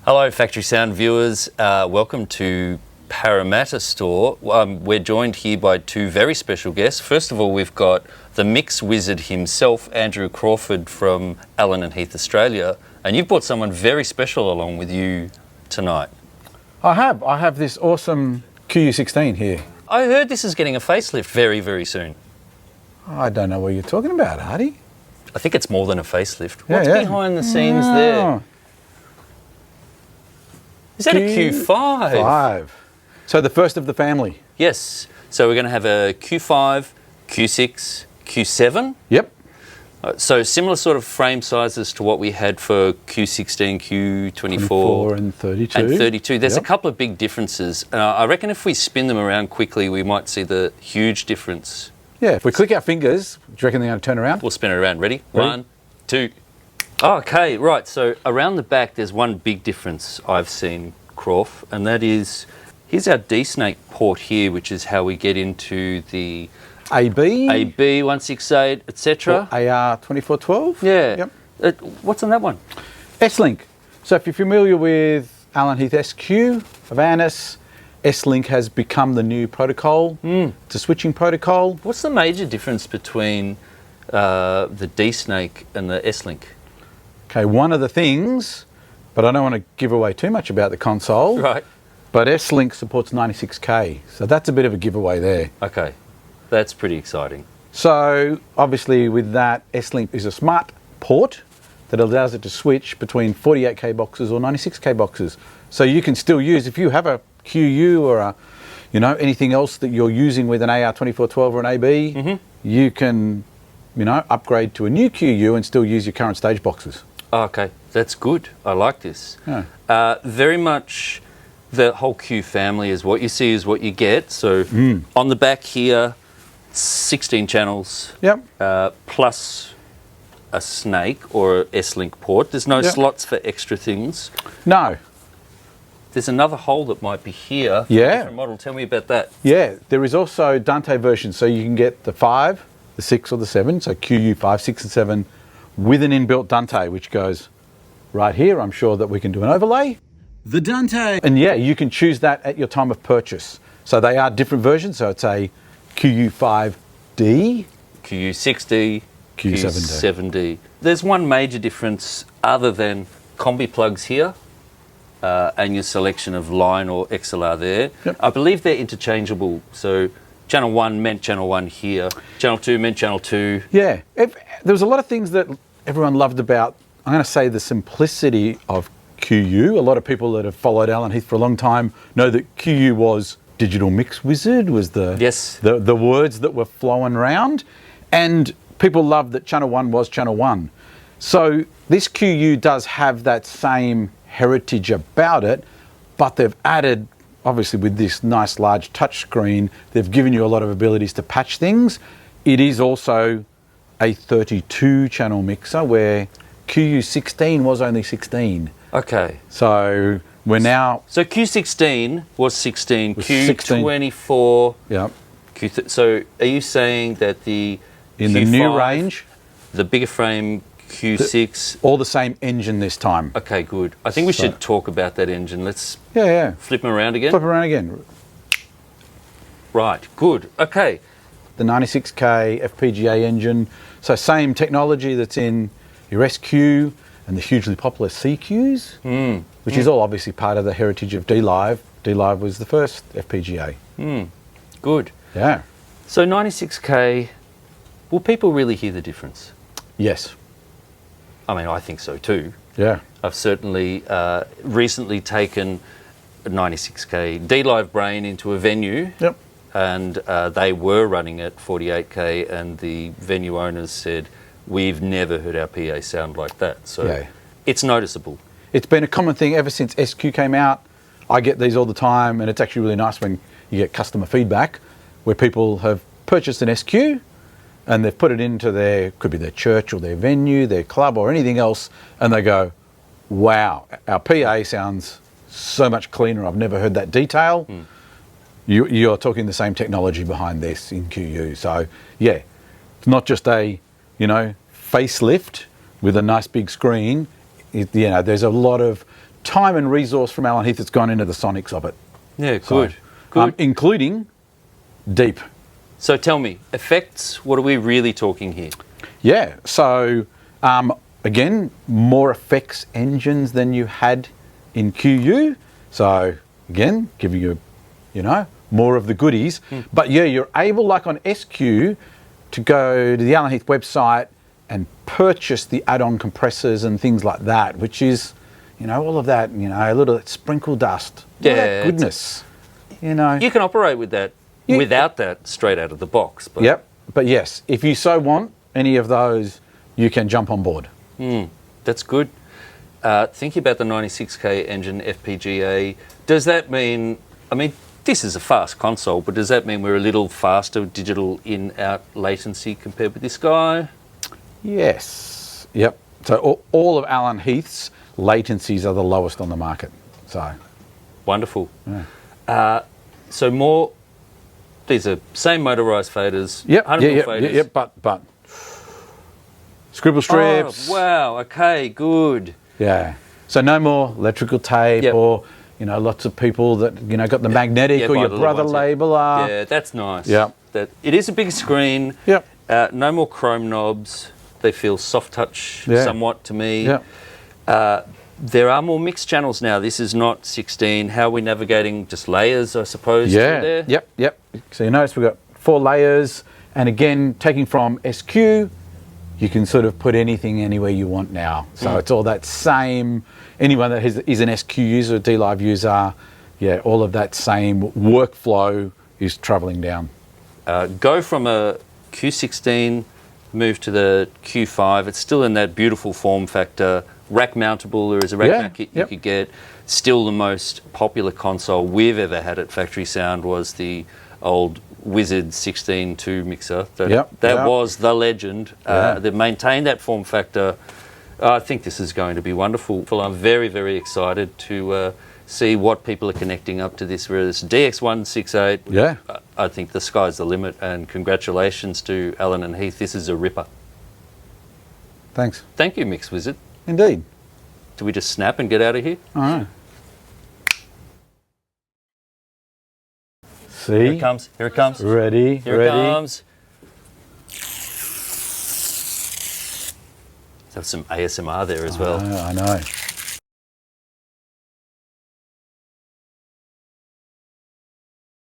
Hello Factory Sound viewers, welcome to Parramatta store. We're joined here by two very special guests. First of all, we've got the MixWizard himself, Andrew Crawford from Allen Heath, Australia, and you've brought someone very special along with you tonight. I have this awesome QU16 here. I heard this is getting a facelift very, very soon. I don't know what you're talking about, Artie. I think it's more than a facelift. What's behind the scenes there? Is that a Q-5? 5. So the first of the family. Yes. So we're going to have a Q-5, Q6, Q7. Yep. So similar sort of frame sizes to what we had for Q16, Q24. 24 and 32. And 32. There's a couple of big differences. I reckon if we spin them around quickly, we might see the huge difference. Yeah, if we click our fingers, do you reckon they're going to turn around? We'll spin it around. Ready? 1, 2. Okay, right. So around the back, there's one big difference I've seen, Crawf, and that is, here's our D-Snake port here, which is how we get into the AB, 168, etc. AR 2412. Yeah. Yep. What's on that one? S-Link. So if you're familiar with Allen Heath SQ of ANIS, S-Link has become the new protocol. It's a switching protocol. What's the major difference between the D-Snake and the S-Link? Okay, one of the things, but I don't want to give away too much about the console. Right. But S-Link supports 96K, so that's a bit of a giveaway there. Okay, that's pretty exciting. So obviously with that, S-Link is a smart port that allows it to switch between 48K boxes or 96K boxes. So you can still use, if you have a QU or a, anything else that you're using with an AR2412 or an AB, you can, upgrade to a new QU and still use your current stage boxes. Okay, that's good. I like this. Yeah. Very much the whole Q family is what you see is what you get. So on the back here, 16 channels, plus a Snake or a S-Link port. There's no slots for extra things. No. There's another hole that might be here. Yeah. Different model. Tell me about that. Yeah, there is also Dante versions, so you can get the 5, the 6 or the 7, so QU5, 6 and 7, with an inbuilt Dante, which goes right here. I'm sure that we can do an overlay. The Dante. And yeah, you can choose that at your time of purchase. So they are different versions, so it's a QU5D, QU6D, Q7D. Q7D. There's one major difference other than combi plugs here. And your selection of line or XLR there. Yep. I believe they're interchangeable. So channel 1 meant channel 1 here. Channel 2 meant channel 2. Yeah. There was a lot of things that everyone loved about, I'm going to say, the simplicity of QU. A lot of people that have followed Allen Heath for a long time know that QU was digital MixWizard, was the words that were flowing around. And people loved that channel 1 was channel 1. So this QU does have that same heritage about it, but they've added, obviously with this nice large touch screen, they've given you a lot of abilities to patch things. It is also a 32 channel mixer where QU16 was only 16. Okay. So we're now... So Q16 was 16, Q24... Yep. So are you saying that the in Q5, the new range, the bigger frame Q6... all the same engine this time. Okay, good. I think we should talk about that engine. Let's flip them around again. Flip around again. Right, good. Okay. The 96K FPGA engine. So same technology that's in your SQ and the hugely popular CQs, which is all obviously part of the heritage of D-Live. D-Live was the first FPGA. Good. Yeah. So 96K, will people really hear the difference? Yes. I mean, I think so too. Yeah. I've certainly recently taken a 96K D-Live brain into a venue. Yep. And they were running at 48K, and the venue owners said, we've never heard our PA sound like that. So it's noticeable. It's been a common thing ever since SQ came out. I get these all the time, and it's actually really nice when you get customer feedback where people have purchased an SQ and they've put it into their, could be their church or their venue, their club or anything else, and they go, wow, our PA sounds so much cleaner. I've never heard that detail. You're talking the same technology behind this in QU. So yeah, it's not just a, facelift with a nice big screen. There's a lot of time and resource from Allen Heath that's gone into the sonics of it. Yeah, So, good. Good. including deep. So tell me, effects, what are we really talking here? Yeah, so again, more effects engines than you had in QU. So again, giving you, more of the goodies. But yeah, you're able, like on SQ, to go to the Allen Heath website and purchase the add-on compressors and things like that, which is, all of that, a little sprinkle dust. All that goodness, You can operate with that without that straight out of the box. But Yep, but yes, if you so want any of those, you can jump on board. That's good. Thinking about the 96K engine FPGA, does that mean, this is a fast console, but does that mean we're a little faster digital in-out latency compared with this guy? Yes. Yep. So all of Allen Heath's latencies are the lowest on the market. So wonderful. Yeah. So more, these are same motorized faders. Yep. Faders. But scribble strips. Oh, wow. Okay. Good. Yeah. So no more electrical tape or lots of people that got the magnetic or your brother labeler. Yeah, that's nice. Yeah. That it is a big screen. Yep. No more chrome knobs. They feel soft touch somewhat to me. Yep. There are more mixed channels now. This is not 16. How are we navigating? Just layers, I suppose. Yeah. There? Yep. So you notice we've got 4 layers, and again, taking from SQ, you can sort of put anything anywhere you want now. So it's all that same. Anyone that is an SQ user, a DLive user, all of that same workflow is travelling down. Go from a Q16, move to the Q5. It's still in that beautiful form factor. Rack mountable. There is a rack mount kit you could get. Still the most popular console we've ever had at Factory Sound was the old Wizard 16.2 mixer. That was the legend. They've maintained that form factor. I think this is going to be wonderful. I'm very, very excited to see what people are connecting up to this. Whereas DX168, I think the sky's the limit. And congratulations to Allen and Heath. This is a ripper. Thanks. Thank you, MixWizard. Indeed. Do we just snap and get out of here? All right. See? Here it comes. Here it comes. Ready. Here it comes. There's some ASMR there as well. I know.